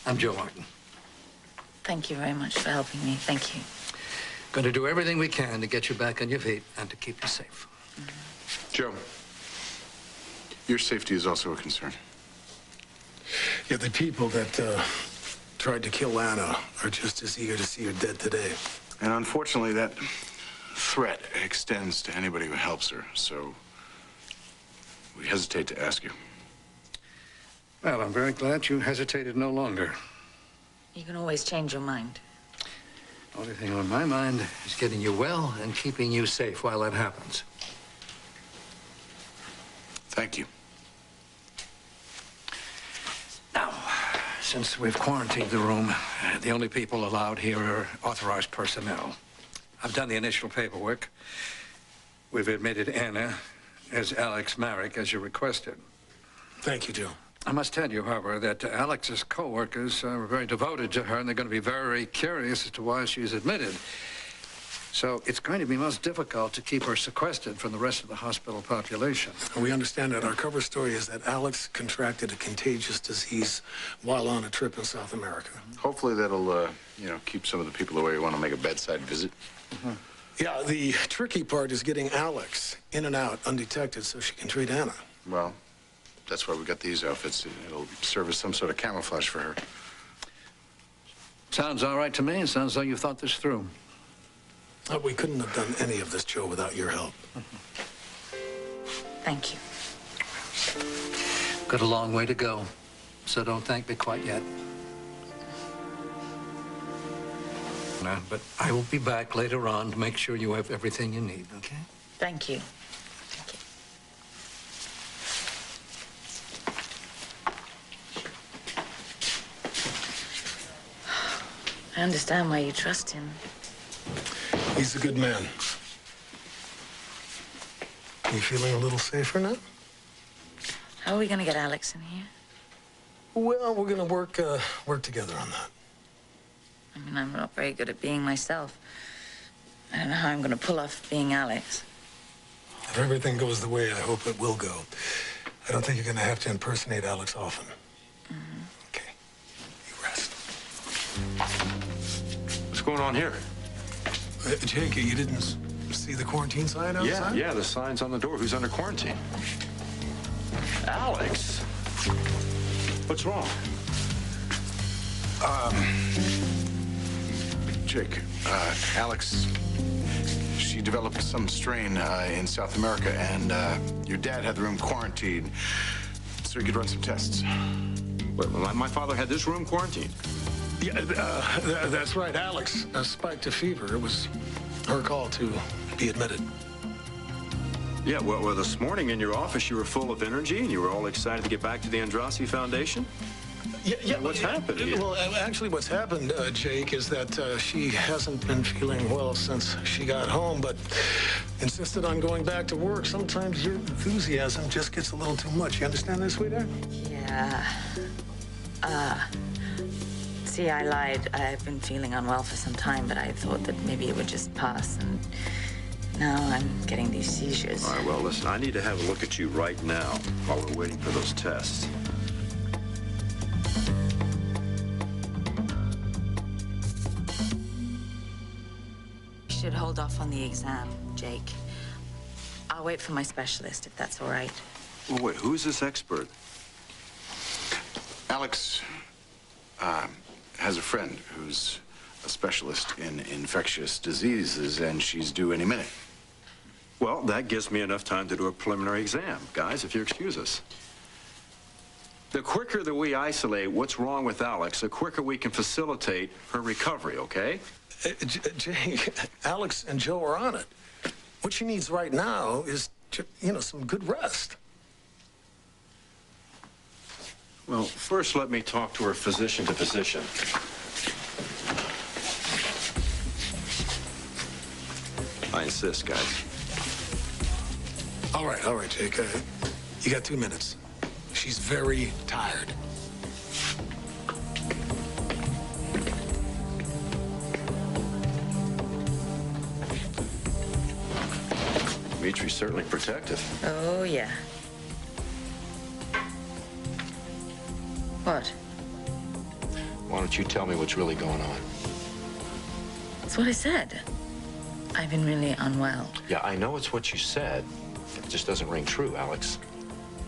I'm Joe Martin. Thank you very much for helping me. Thank you. Going to do everything we can to get you back on your feet and to keep you safe. Joe, your safety is also a concern. Yeah, the people that tried to kill Anna are just as eager to see her dead today. And unfortunately, that threat extends to anybody who helps her, so we hesitate to ask you. Well, I'm very glad you hesitated no longer. You can always change your mind. Only thing on my mind is getting you well and keeping you safe while that happens. Thank you. Now, since we've quarantined the room, the only people allowed here are authorized personnel. I've done the initial paperwork. We've admitted Anna as Alex Marek, as you requested. Thank you, Joe. I must tell you, however, that Alex's co-workers are very devoted to her, and they're going to be very curious as to why she's admitted. So it's going to be most difficult to keep her sequestered from the rest of the hospital population. We understand that our cover story is that Alex contracted a contagious disease while on a trip in South America. Hopefully that'll, keep some of the people away who want to make a bedside visit. Yeah, the tricky part is getting Alex in and out undetected so she can treat Anna. Well, that's why we got these outfits. It'll serve as some sort of camouflage for her. Sounds all right to me. It sounds like you thought this through. We couldn't have done any of this, Joe, without your help. Thank you. Got a long way to go, so don't thank me quite yet. But I will be back later on to make sure you have everything you need, okay? Thank you. I understand why you trust him. He's a good man. You feeling a little safer now? How are we going to get Alex in here? Well, we're going to work together on that. I mean, I'm not very good at being myself. I don't know how I'm going to pull off being Alex. If everything goes the way I hope it will go, I don't think you're going to have to impersonate Alex often. Okay. You rest. What's going on here? Jake, you didn't see the quarantine sign outside? Yeah, the sign's on the door. Who's under quarantine? Alex? What's wrong? Jake, Alex, she developed some strain in South America, and your dad had the room quarantined so he could run some tests. Wait, my father had this room quarantined? Yeah, that's right. Alex spiked a fever. It was her call to be admitted. Yeah, well, this morning in your office, you were full of energy, and you were all excited to get back to the Andrassy Foundation? Yeah, what's happened here? Well, actually, what's happened, Jake, is that she hasn't been feeling well since she got home, but insisted on going back to work. Sometimes your enthusiasm just gets a little too much. You understand that, sweetheart? Yeah. See, I lied. I've been feeling unwell for some time, but I thought that maybe it would just pass, and now I'm getting these seizures. All right, well, listen, I need to have a look at you right now while we're waiting for those tests. You should hold off on the exam, Jake. I'll wait for my specialist, if that's all right. Well, wait, who's this expert? Alex has a friend who's a specialist in infectious diseases, and she's due any minute. Well, that gives me enough time to do a preliminary exam. Guys, if you excuse us. The quicker that we isolate what's wrong with Alex, the quicker we can facilitate her recovery, okay? Jake, Alex and Joe are on it. What she needs right now is, some good rest. Well, first let me talk to her physician to physician. I insist, guys. All right, Jake. You got 2 minutes. She's very tired. Dimitri's certainly protective. Oh, yeah. What? Why don't you tell me what's really going on? That's what I said. I've been really unwell. Yeah, I know it's what you said. It just doesn't ring true, Alex.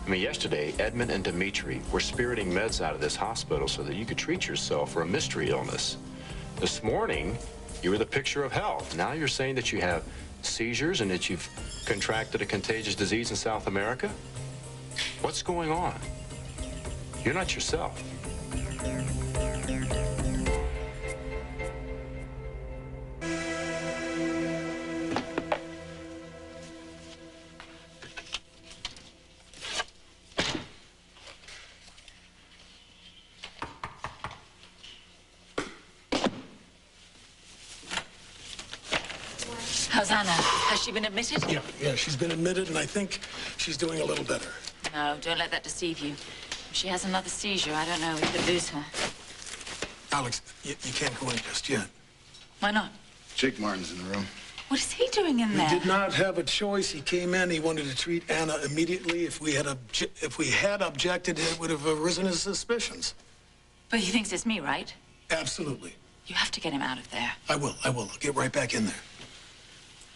I mean, yesterday, Edmund and Dimitri were spiriting meds out of this hospital so that you could treat yourself for a mystery illness. This morning, you were the picture of health. Now you're saying that you have seizures and that you've contracted a contagious disease in South America? What's going on? You're not yourself. How's Anna? Has she been admitted? Yeah, she's been admitted, and I think she's doing a little better. No, don't let that deceive you. If she has another seizure, I don't know, we could lose her. Alex, you can't go in just yet. Why not? Jake Martin's in the room. What is he doing in We there? did not have a choice. He came in. He wanted to treat Anna immediately. If we had objected, it would have arisen his suspicions. But he thinks it's me, right? Absolutely. You have to get him out of there. I will. I'll get right back in there.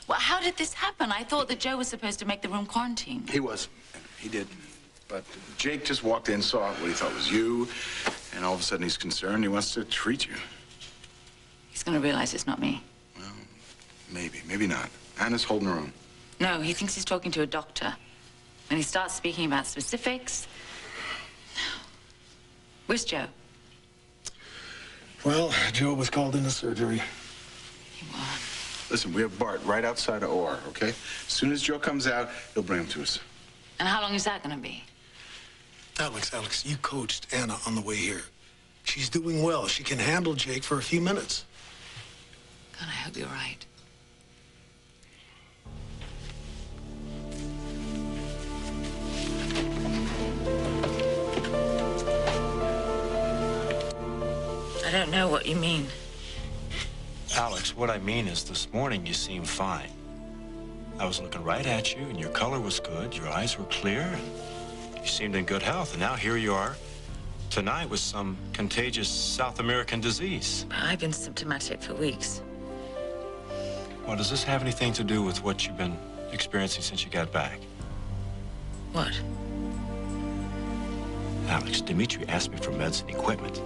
Well, how did this happen? I thought that Joe was supposed to make the room quarantine. He was. He did. But Jake just walked in, saw what he thought was you, and all of a sudden he's concerned. He wants to treat you. He's going to realize it's not me. Well, maybe. Maybe not. Anna's holding her own. No, he thinks he's talking to a doctor. When he starts speaking about specifics... Where's Joe? Well, Joe was called into surgery. He was. Listen, we have Bart right outside of OR, okay? As soon as Joe comes out, he'll bring him to us. And how long is that going to be? Alex, you coached Anna on the way here. She's doing well. She can handle Jake for a few minutes. God, I hope you're right. I don't know what you mean. Alex, what I mean is this morning you seemed fine. I was looking right at you, and your color was good, your eyes were clear, and you seemed in good health. And now here you are tonight with some contagious South American disease. I've been symptomatic for weeks. Well, does this have anything to do with what you've been experiencing since you got back? What? Alex, Dimitri asked me for meds and equipment.